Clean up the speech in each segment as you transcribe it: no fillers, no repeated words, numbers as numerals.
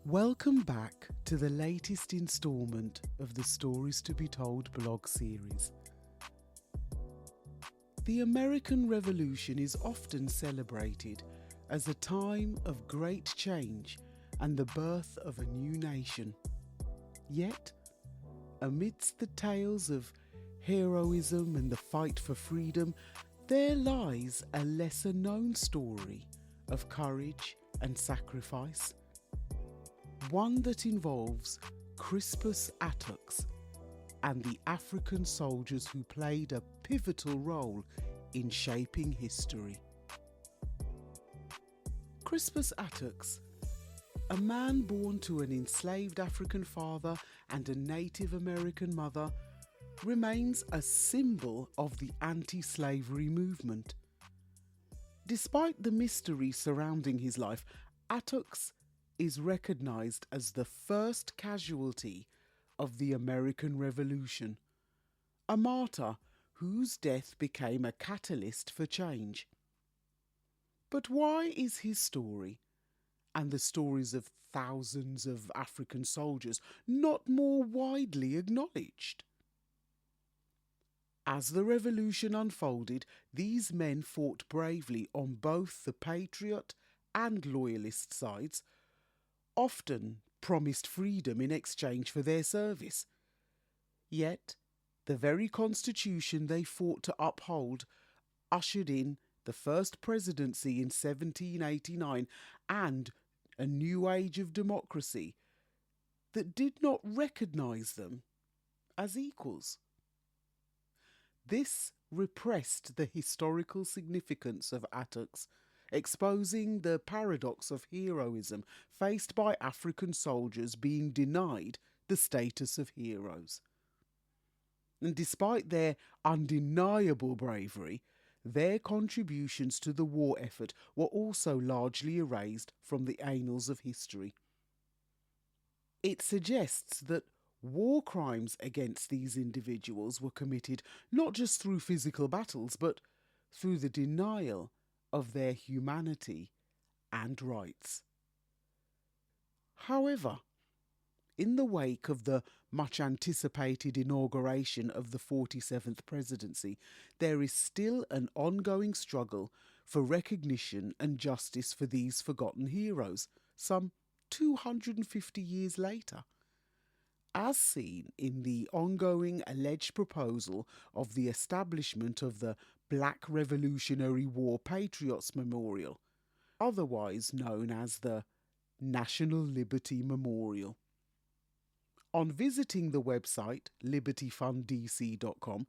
Welcome back to the latest instalment of the Stories to be Told blog series. The American Revolution is often celebrated as a time of great change and the birth of a new nation. Yet, amidst the tales of heroism and the fight for freedom, there lies a lesser known story of courage and sacrifice. One that involves Crispus Attucks and the African soldiers who played a pivotal role in shaping history. Crispus Attucks, a man born to an enslaved African father and a Native American mother, remains a symbol of the anti-slavery movement. Despite the mystery surrounding his life, Attucks is recognised as the first casualty of the American Revolution, a martyr whose death became a catalyst for change. But why is his story, and the stories of thousands of African soldiers, not more widely acknowledged? As the revolution unfolded, these men fought bravely on both the patriot and loyalist sides, often promised freedom in exchange for their service. Yet, the very constitution they fought to uphold ushered in the first presidency in 1789 and a new age of democracy that did not recognise them as equals. This repressed the historical significance of Attucks, exposing the paradox of heroism faced by African soldiers being denied the status of heroes. And despite their undeniable bravery, their contributions to the war effort were also largely erased from the annals of history. It suggests that war crimes against these individuals were committed not just through physical battles, but through the denial of their humanity and rights. However, in the wake of the much anticipated inauguration of the 47th presidency, there is still an ongoing struggle for recognition and justice for these forgotten heroes, some 250 years later. As seen in the ongoing alleged proposal of the establishment of the Black Revolutionary War Patriots Memorial, otherwise known as the National Liberty Memorial. On visiting the website libertyfunddc.com,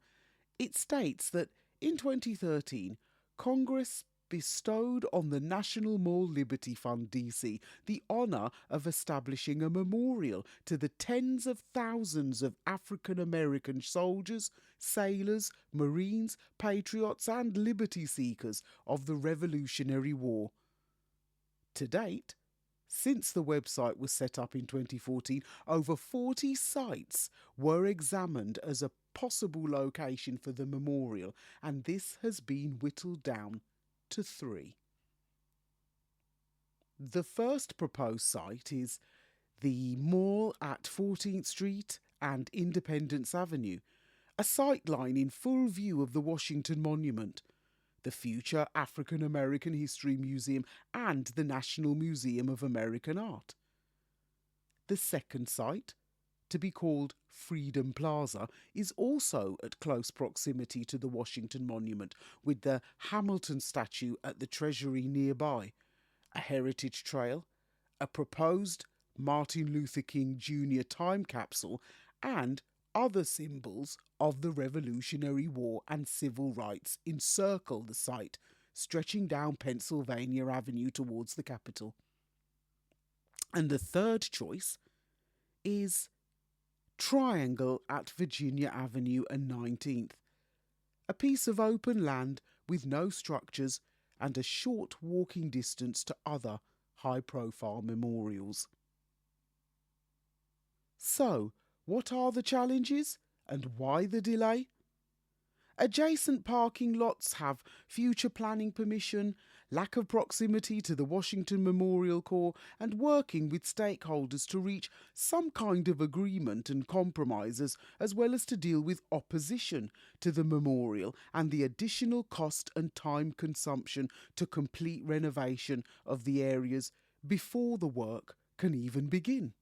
it states that in 2013, Congress bestowed on the National Mall Liberty Fund DC the honour of establishing a memorial to the tens of thousands of African American soldiers, sailors, Marines, patriots and liberty seekers of the Revolutionary War. To date, since the website was set up in 2014, over 40 sites were examined as a possible location for the memorial, and this has been whittled down to 3. The first proposed site is the mall at 14th Street and Independence Avenue, a sightline in full view of the Washington Monument, the future African American History Museum and the National Museum of American Art. The second site, to be called Freedom Plaza, is also at close proximity to the Washington Monument, with the Hamilton statue at the Treasury nearby, a heritage trail, a proposed Martin Luther King Jr. time capsule, and other symbols of the Revolutionary War and civil rights encircle the site, stretching down Pennsylvania Avenue towards the Capitol. And the third choice is Triangle at Virginia Avenue and 19th, a piece of open land with no structures and a short walking distance to other high-profile memorials. So, what are the challenges and why the delay? Adjacent parking lots have future planning permission, lack of proximity to the Washington Memorial Corps, and working with stakeholders to reach some kind of agreement and compromises, as well as to deal with opposition to the memorial and the additional cost and time consumption to complete renovation of the areas before the work can even begin.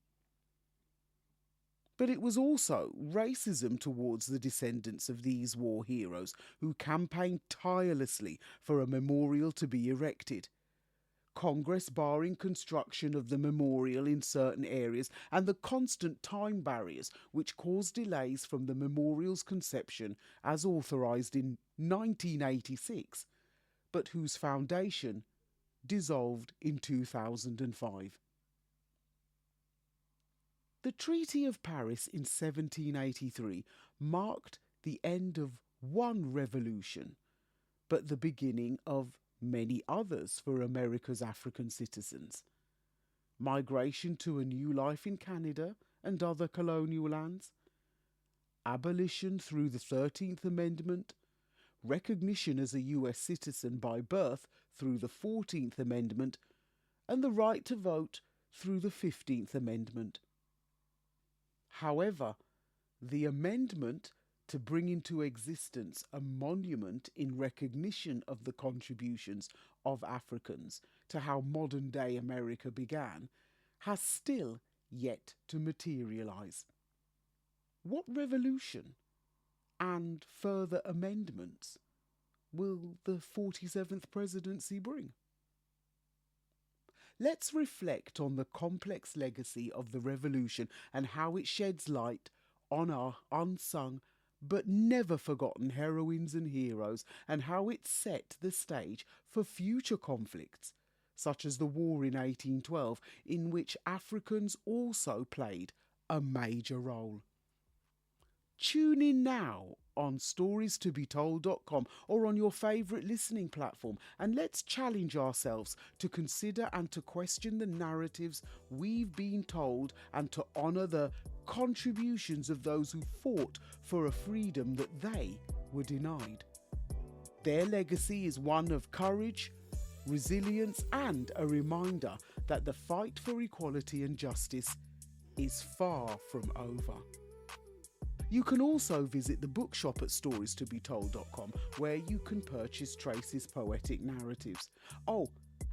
But it was also racism towards the descendants of these war heroes who campaigned tirelessly for a memorial to be erected. Congress barring construction of the memorial in certain areas and the constant time barriers which caused delays from the memorial's conception as authorised in 1986, but whose foundation dissolved in 2005. The Treaty of Paris in 1783 marked the end of one revolution, but the beginning of many others for America's African citizens. Migration to a new life in Canada and other colonial lands, abolition through the 13th Amendment, recognition as a US citizen by birth through the 14th Amendment, and the right to vote through the 15th Amendment. However, the amendment to bring into existence a monument in recognition of the contributions of Africans to how modern-day America began has still yet to materialise. What revolution and further amendments will the 47th presidency bring? Let's reflect on the complex legacy of the revolution and how it sheds light on our unsung but never forgotten heroines and heroes, and how it set the stage for future conflicts, such as the war in 1812, in which Africans also played a major role. Tune in now on storiestobetold.com or on your favourite listening platform, and let's challenge ourselves to consider and to question the narratives we've been told and to honour the contributions of those who fought for a freedom that they were denied. Their legacy is one of courage, resilience, and a reminder that the fight for equality and justice is far from over. You can also visit the bookshop at storiestobetold.com, where you can purchase Tracy's poetic narratives. Oh,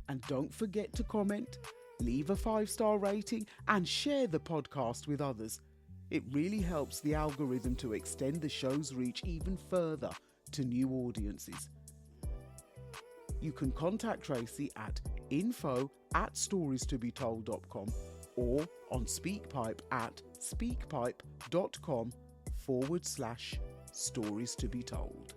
and don't forget to comment, leave a 5-star rating, and share the podcast with others. It really helps the algorithm to extend the show's reach even further to new audiences. You can contact Tracy at info@storiestobetold.com or on SpeakPipe at speakpipe.com/stories to be told.